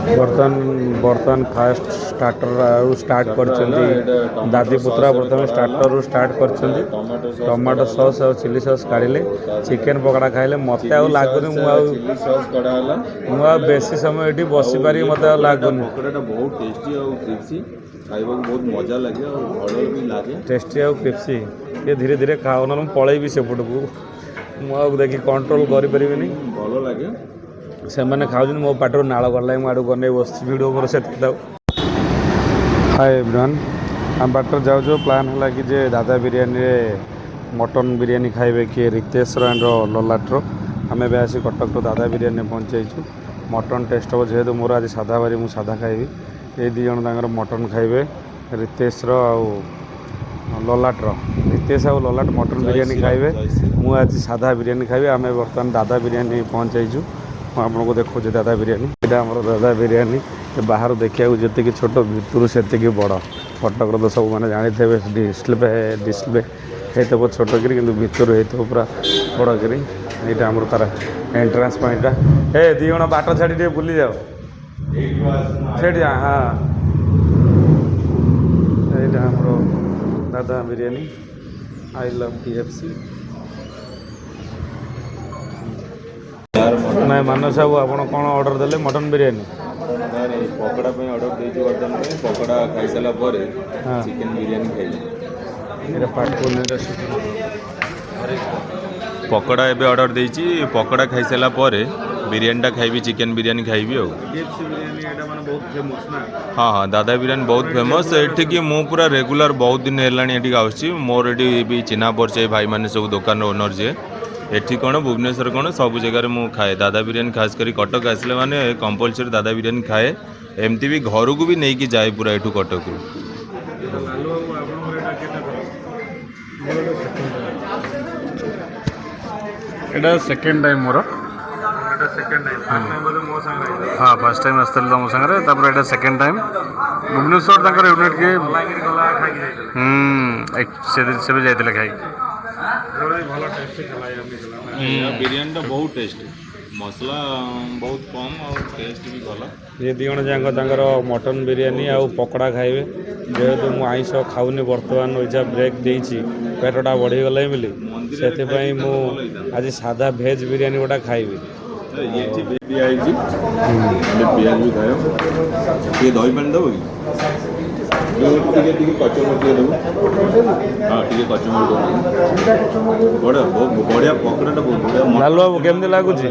बर्तन बर्तन fast starter start कर दादी पुत्रा प्रथम स्टार्टर स्टार्ट कर टमाटो सॉस और चिली सॉस काढ़े चिकेन पकड़ा खाइले मत लगुनि बेसी समय ये बसी पारि मत लगुनि बहुत टेस्टी और क्रिस्पी खाइबा बहुत मजा लगे और भल भी लगे टेस्टी और क्रिस्पी ये धीरे धीरे खाओ ना पलैबी सेपट को मुझे देखिए कंट्रोल करें भल लगे से मैंने खाऊ मो पाटर नाड़ गला मुझे बन बस भिड मोर से हाय एवरीवन आम बाटर जाऊ प्लान है कि जे दादा बिरियानी रे मटन बिरियानी खाइबे किए रितेश एंड ललाट्र आम भी आसी कटक दादा बिरियानी पहुँचु मटन टेस्ट हम जेहेतु मोर आज साधा बारी मुझे साधा खाइबी ये दी जन मटन खाइबे रितेश ललाट्र रितेश आउ ललाट मटन बिरियानी खाइबे मुझे आज साधा बिरियानी खाइबे आम बर्तमान दादा बिरियानी पहुँचु आपको देखो दादा बिरियानी यहाँ आम दादा बिरियानी बाहर देखा जी छोट भितर से बड़ कटक तो सब मैंने जानी थे डिस्प्ले होता छोट कि भितर हो पूरा बड़ कि यहाँ आम तार एंट्रांस पॉइंटा ए दी जन बाट छाड़ी बुली जाओ से हाँ यहाँ आम दादा बिरियानी आई लव KFC ना मानस बाबू आप कौन ऑर्डर देले मटन बिरियानी पकड़ा ऑर्डर देती बर्तन पकड़ा खाई सारा चिकेन बिरियानी खाइले पकड़ा एबे ऑर्डर देती पकड़ा खाई सारा बिरियानीटा खाइबी चिकेन बिरियानी खाइबी हाँ हाँ दादा बिरियानी बहुत फेमस ये मु पूरा रेगुलर बहुत दिन है आसुची मोर ये चिन्हा परिचय भाई मैंने सब दुकान ओनर जे एठी कौन भुवनेश्वर कौन सब जगह मु खाए दादा बिरियानी खास करी कटक आसले माने कंपलसरी दादा बिरियानी खाए एमती भी घर को भी नहीं कि जाए पूरा एठू कटक एटा सेकंड टाइम मोर हाँ फर्स्ट टाइम आसते तुम सागर एटा सेकंड टाइम भुवनेश्वर तक यूनिट के से जाते खाई बिरियानी बहुत टेस्ट मसला बहुत कम और टेस्ट भी भल ये दी जन मटन बिरियानी आउ पकड़ा खाइबे जेहेतु मु आइस खाऊनी बर्तमान इच्छा ब्रेक देती पेटटा बढ़ीगला बोली से मु आज साधा भेज बिरियानी गोटा खाइबी पियाज भी खाओ दही पानी दब कि कचमच दे हाँ कचमच बढ़िया पकड़ाटा बहुत लालू बाबू केमती लगुच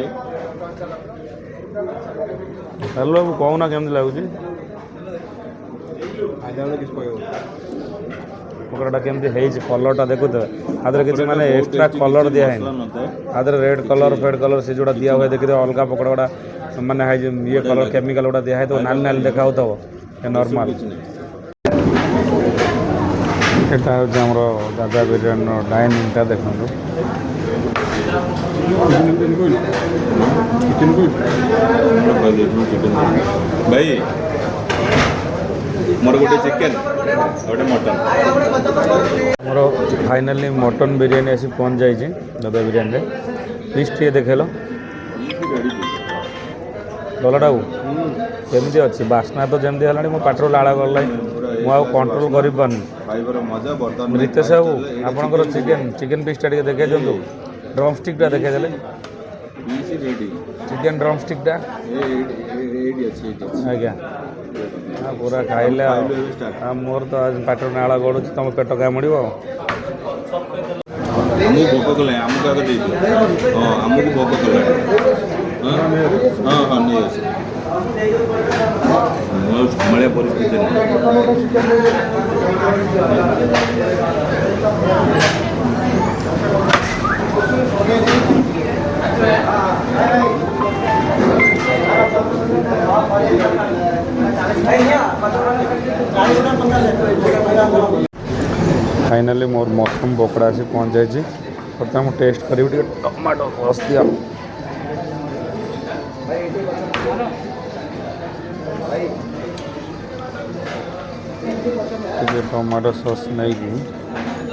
लालू बाबू कहना केमती लगुच पकड़ाटा केमती है कलरटा देखुते आदर किसी माने एक्स्ट्रा कलर दिया है आदर रेड कलर फेड कलर से जोड़ा दिया हुआ देखते अलग पकड़ा गुड़ा माने ये कलर केमिकल गुड़ा दिया है तो नाली नाली देखा होता नॉर्मल एटा हूँ दादा बिरियानी डाइनिंगटा देखो भाई मोर गोटे चिकेन गोटे मटन मोर फाइनाली मटन बिरियानी आसी पहुँच जाइए दादा बिरियानी लिस्ट टे देखेल डलाटा केमती अच्छी बास्ना तो जमी है मो पाटर लाड़ गला मुझे कंट्रोल कर पार्नी रितेश बाबू आपंकर चिकेन चिकेन पीसटा देखे दिखाँ ड्रम स्टिकटा देखे चिकेन ड्रम स्टिकटा आज्ञा पूरा खाइले मोर तो आज पाटर नाड़ गड़ू तुम पेट कामुड़ भोक कले आमको आगे दे हाँ आमको भोक कले हाँ हाँ नहीं संभालिया परिस्थिति फाइनाली मोर मशरूम पकड़ा आसी पहुँच जाइए बर्तमान मुझे टेस्ट करी टमाटो सॉस दिया टमाटो सॉस नहीं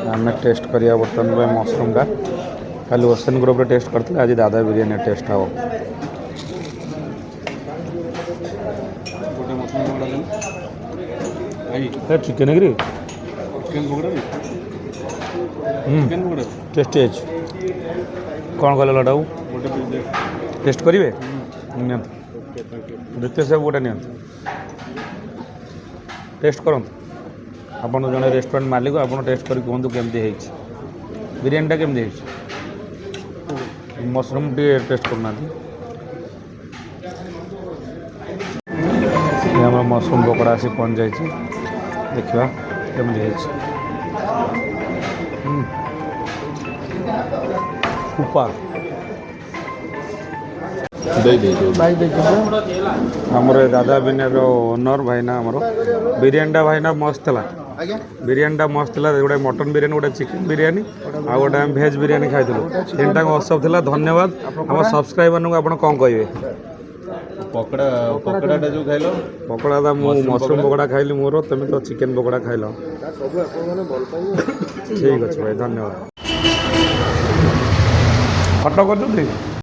आम टेस्ट करिया बर्तमान मशरूमटा कल ओशन ग्रुप टेस्ट करते आज दादा बिरियानी टेस्ट हम ଗୋଟେ ମଟନ୍ ପକୋଡ଼ା ଦେବେ ଭାଇ ଚିକେନ୍ ଗ୍ରି ଚିକେନ୍ ପକୋଡ଼ା ବି ଚିକେନ୍ ପକୋଡ଼ା ଟେଷ୍ଟି ଅଛି କ'ଣ କଲେ ଲଡ଼ାକୁ ଗୋଟେ ପିସ୍ ଦେ ଟେଷ୍ଟ କରିବେ ନିଅନ୍ତୁ ଓକେ ଥ୍ୟାଙ୍କ ୟୁ ଦ୍ୱିତୀୟ ସାହେବ ଗୋଟେ ନିଅନ୍ତୁ ଟେଷ୍ଟ କରନ୍ତୁ ଆପଣ ଜଣେ ରେଷ୍ଟୁରାଣ୍ଟ ମାଲିକ ଆପଣ ଟେଷ୍ଟ କରି କୁହନ୍ତୁ କେମିତି ହେଇଛି ବିରିୟାନୀଟା କେମିତି ହେଇଛି ମସରୁମ୍ ଟିକେ ଟେଷ୍ଟ କରୁନାହାନ୍ତି ଏ ଆମର ମସରୁମ୍ ପକୋଡ଼ା ଆସି ପହଞ୍ଚିଯାଇଛି ଦେଖିବା କେମିତି ହେଇଛି ସୁପର୍ ଆମର ଏ ଦାଦା ବିରିୟାନୀର ଓନର୍ ଭାଇନା ଆମର ବିରିୟାନୀଟା ଭାଇନା ମସ୍ତ ଥିଲା ବିରିୟାନୀଟା ମସ୍ତ ଥିଲା ଗୋଟେ ମଟନ୍ ବିରିୟାନୀ ଗୋଟେ ଚିକେନ୍ ବିରିୟାନୀ ଆଉ ଗୋଟେ ଆମେ ଭେଜ୍ ବିରିୟାନୀ ଖାଇଥିଲୁ ତିନିଟାଙ୍କ ଅସବ ଥିଲା ଧନ୍ୟବାଦ ଆମ ସବସ୍କ୍ରାଇବରଙ୍କୁ ଆପଣ କ'ଣ କହିବେ ପକୋଡ଼ାଟା ଯେଉଁ ଖାଇଲ ପକୋଡ଼ାଟା ମୁଁ ମସରୁମ୍ ପକୋଡ଼ା ଖାଇଲି ମୋର ତୁମେ ତ ଚିକେନ୍ ପକୋଡ଼ା ଖାଇଲ ଠିକ୍ ଅଛି ଭାଇ ଧନ୍ୟବାଦ ଫଟୋ କରୁଛନ୍ତି